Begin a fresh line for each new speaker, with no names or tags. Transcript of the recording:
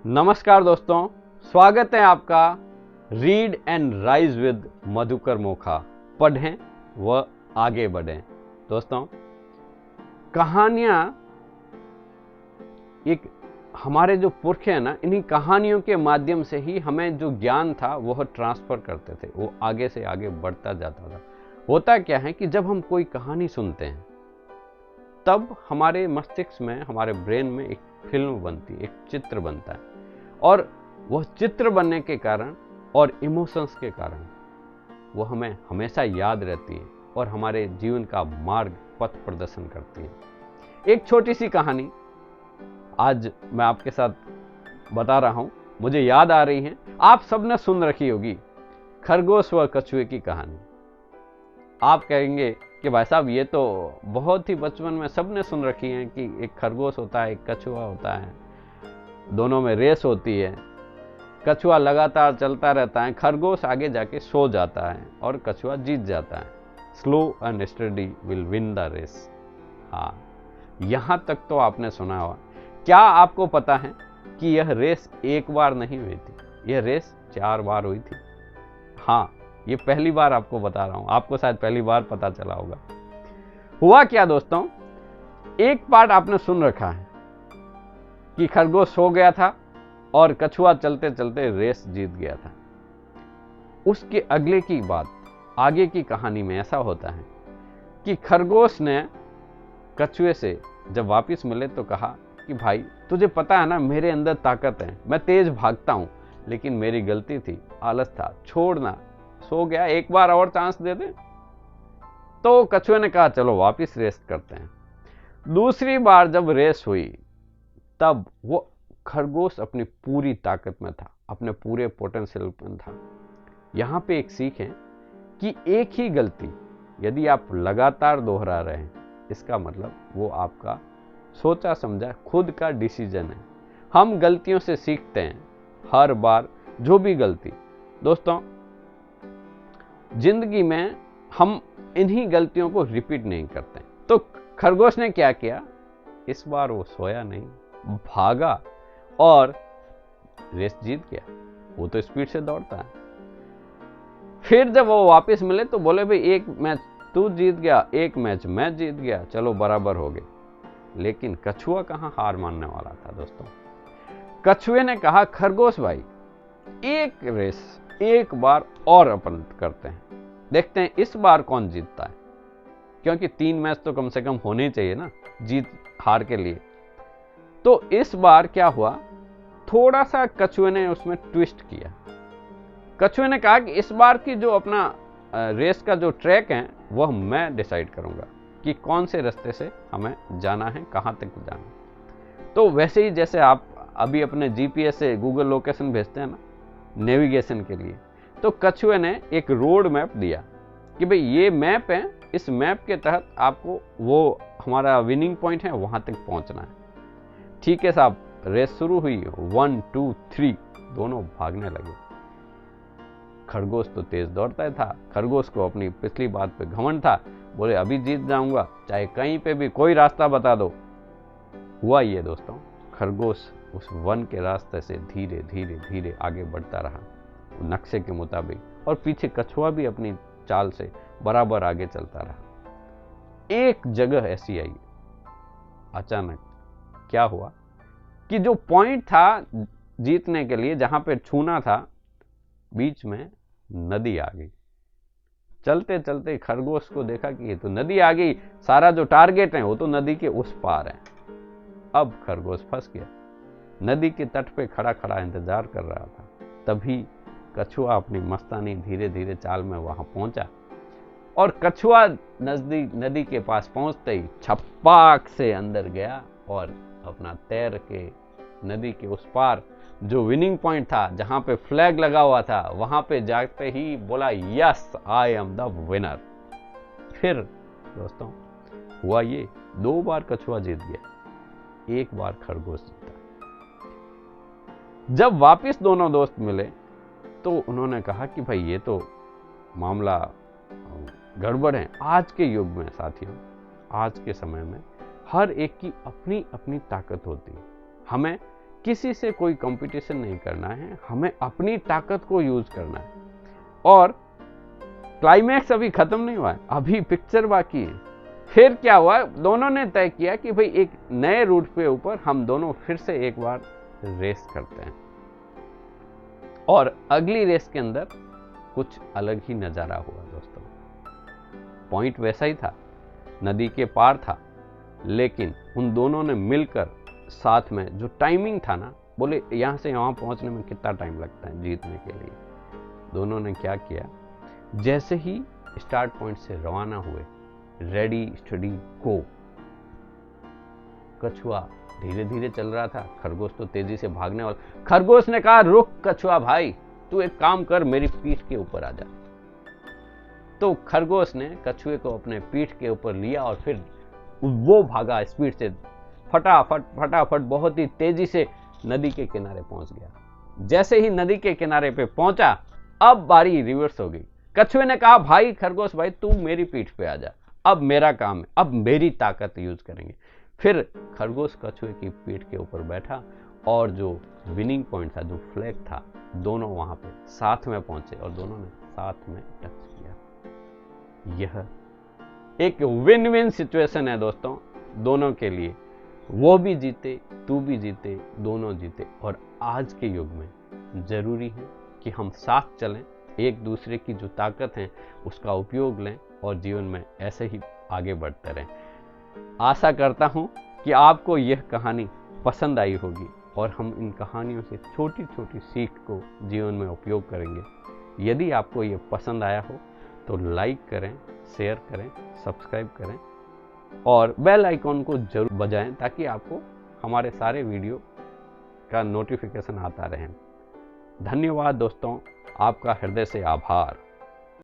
नमस्कार दोस्तों, स्वागत है आपका read and rise with Madhukar Mokha. पढ़ें व आगे बढ़ें। दोस्तों, कहानियां एक हमारे जो पुरखे हैं ना, इन्हीं कहानियों के माध्यम से ही हमें जो ज्ञान था वह ट्रांसफर करते थे, वो आगे से आगे बढ़ता जाता था। होता क्या है कि जब हम कोई कहानी सुनते हैं तब हमारे मस्तिष्क में, हमारे ब्रेन में एक फिल्म बनती है, एक चित्र बनता है, और वह चित्र बनने के कारण और इमोशंस के कारण वह हमें हमेशा याद रहती है और हमारे जीवन का मार्ग, पथ प्रदर्शन करती है। एक छोटी सी कहानी आज मैं आपके साथ बता रहा हूं, मुझे याद आ रही है, आप सबने सुन रखी होगी, खरगोश व कछुए की कहानी। आप कहेंगे कि भाई साहब, ये तो बहुत ही बचपन में सबने सुन रखी है कि एक खरगोश होता है, एक कछुआ होता है, दोनों में रेस होती है, कछुआ लगातार चलता रहता है, खरगोश आगे जाके सो जाता है और कछुआ जीत जाता है। Slow and steady will win the race. हाँ, यहां तक तो आपने सुना होगा। क्या आपको पता है कि यह रेस एक बार नहीं हुई थी, यह रेस 4 बार हुई थी। हाँ, ये पहली बार आपको बता रहा हूं, आपको शायद पहली बार पता चला होगा। हुआ क्या दोस्तों, एक पार्ट आपने सुन रखा है कि खरगोश सो गया था और कछुआ चलते चलते रेस जीत गया था। उसके अगले की बात, आगे की कहानी में ऐसा होता है कि खरगोश ने कछुए से जब वापस मिले तो कहा कि भाई, तुझे पता है ना, मेरे अंदर ताकत है, मैं तेज भागता हूं, लेकिन मेरी गलती थी, आलस था, छोड़ना, सो गया, एक बार और चांस दे दे। तो कछुए ने कहा चलो वापस रेस करते हैं। दूसरी बार जब रेस हुई तब वो खरगोश अपनी पूरी ताकत में था, अपने पूरे पोटेंशियल में था। यहां पे एक सीख है कि एक ही गलती यदि आप लगातार दोहरा रहे हैं, इसका मतलब वो आपका सोचा समझा खुद का डिसीजन है। हम गलतियों से सीखते हैं, हर बार जो भी गलती। दोस्तों, जिंदगी में हम इन्हीं गलतियों को रिपीट नहीं करते। तो खरगोश ने क्या किया, इस बार वो सोया नहीं, भागा और रेस जीत गया। वो तो स्पीड से दौड़ता है। फिर जब वो वापस मिले तो बोले भाई, एक मैच तू जीत गया, एक मैच मैं जीत गया, चलो बराबर हो गए। लेकिन कछुआ कहां हार मानने वाला था दोस्तों। कछुए ने कहा, खरगोश भाई, एक रेस एक बार और अपन करते हैं, देखते हैं इस बार कौन जीतता है, क्योंकि 3 मैच तो कम से कम होने चाहिए ना जीत हार के लिए। तो इस बार क्या हुआ, थोड़ा सा कछुए ने उसमें ट्विस्ट किया। कछुए ने कहा कि इस बार की जो अपना रेस का जो ट्रैक है वह मैं डिसाइड करूंगा कि कौन से रास्ते से हमें जाना है, कहां तक जाना है। तो वैसे ही जैसे आप अभी अपने जीपीएस से गूगल लोकेशन भेजते हैं ना नेविगेशन के लिए, तो कछुए ने एक रोड मैप दिया कि भाई ये मैप है, इस मैप के तहत आपको वो हमारा विनिंग पॉइंट है वहां तक पहुंचना है। ठीक है साहब, रेस शुरू हुई, 1 2 3, दोनों भागने लगे। खरगोश तो तेज दौड़ता था, खरगोश को अपनी पिछली बात पे घमंड था, बोले अभी जीत जाऊंगा, चाहे कहीं पे भी कोई रास्ता बता दो। हुआ ये दोस्तों, खरगोश उस वन के रास्ते से धीरे धीरे धीरे आगे बढ़ता रहा नक्शे के मुताबिक, और पीछे कछुआ भी अपनी चाल से बराबर आगे चलता रहा। एक जगह ऐसी आई, अचानक क्या हुआ कि जो पॉइंट था जीतने के लिए, जहां पे छूना था, बीच में नदी आ गई। चलते चलते खरगोश को देखा कि ये तो नदी आ गई, सारा जो टारगेट है वो तो नदी के उस पार है। अब खरगोश फंस गया, नदी के तट पे खड़ा खड़ा इंतजार कर रहा था। तभी कछुआ अपनी मस्तानी धीरे धीरे चाल में वहां पहुंचा, और कछुआ नजदीक नदी के पास पहुंचते ही छप्पाक से अंदर गया और अपना तैर के नदी के उस पार जो विनिंग पॉइंट था, जहां पे फ्लैग लगा हुआ था, वहां पे जाते ही बोला, yes I am the winner. फिर दोस्तों हुआ ये, 2 बार कछुआ जीत गया, 1 बार खरगोश जीता। जब वापस दोनों दोस्त मिले तो उन्होंने कहा कि भाई ये तो मामला गड़बड़ है। आज के युग में साथियों, आज के समय में हर एक की अपनी अपनी ताकत होती है। हमें किसी से कोई कंपटीशन नहीं करना है, हमें अपनी ताकत को यूज करना है। और क्लाइमैक्स अभी खत्म नहीं हुआ है, अभी पिक्चर बाकी है। फिर क्या हुआ, दोनों ने तय किया कि भाई एक नए रूट पे ऊपर हम दोनों फिर से एक बार रेस करते हैं। और अगली रेस के अंदर कुछ अलग ही नजारा हुआ दोस्तों। पॉइंट वैसा ही था, नदी के पार था, लेकिन उन दोनों ने मिलकर साथ में जो टाइमिंग था ना, बोले यहां से वहां पहुंचने में कितना टाइम लगता है जीतने के लिए। दोनों ने क्या किया, जैसे ही स्टार्ट पॉइंट से रवाना हुए, रेडी स्टडी गो। कछुआ धीरे धीरे चल रहा था, खरगोश तो तेजी से भागने वाला। खरगोश ने कहा, रुक कछुआ भाई, तू एक काम कर, मेरी पीठ के ऊपर आ जा। तो खरगोश ने कछुए को अपने पीठ के ऊपर लिया और फिर वो भागा स्पीड से, फटाफट बहुत ही तेजी से नदी के किनारे पहुंच गया। जैसे ही नदी के किनारे पे पहुंचा, अब बारी रिवर्स हो गई। कछुए ने कहा, भाई खरगोश भाई, तू मेरी पीठ पे आ जा, अब मेरा काम है, अब मेरी ताकत यूज करेंगे। फिर खरगोश कछुए की पीठ के ऊपर बैठा और जो विनिंग पॉइंट था, जो फ्लैग था, दोनों वहां पे साथ में पहुंचे और दोनों ने साथ में टच किया। यह एक विन विन सिचुएशन है दोस्तों, दोनों के लिए। वो भी जीते, तू भी जीते, दोनों जीते। और आज के युग में जरूरी है कि हम साथ चलें, एक दूसरे की जो ताकत है उसका उपयोग लें और जीवन में ऐसे ही आगे बढ़ते रहें। आशा करता हूं कि आपको यह कहानी पसंद आई होगी और हम इन कहानियों से छोटी छोटी सीख को जीवन में उपयोग करेंगे। यदि आपको यह पसंद आया हो तो लाइक करें, शेयर करें, सब्सक्राइब करें और बेल आइकॉन को जरूर बजाएं ताकि आपको हमारे सारे वीडियो का नोटिफिकेशन आता रहे। धन्यवाद दोस्तों, आपका हृदय से आभार।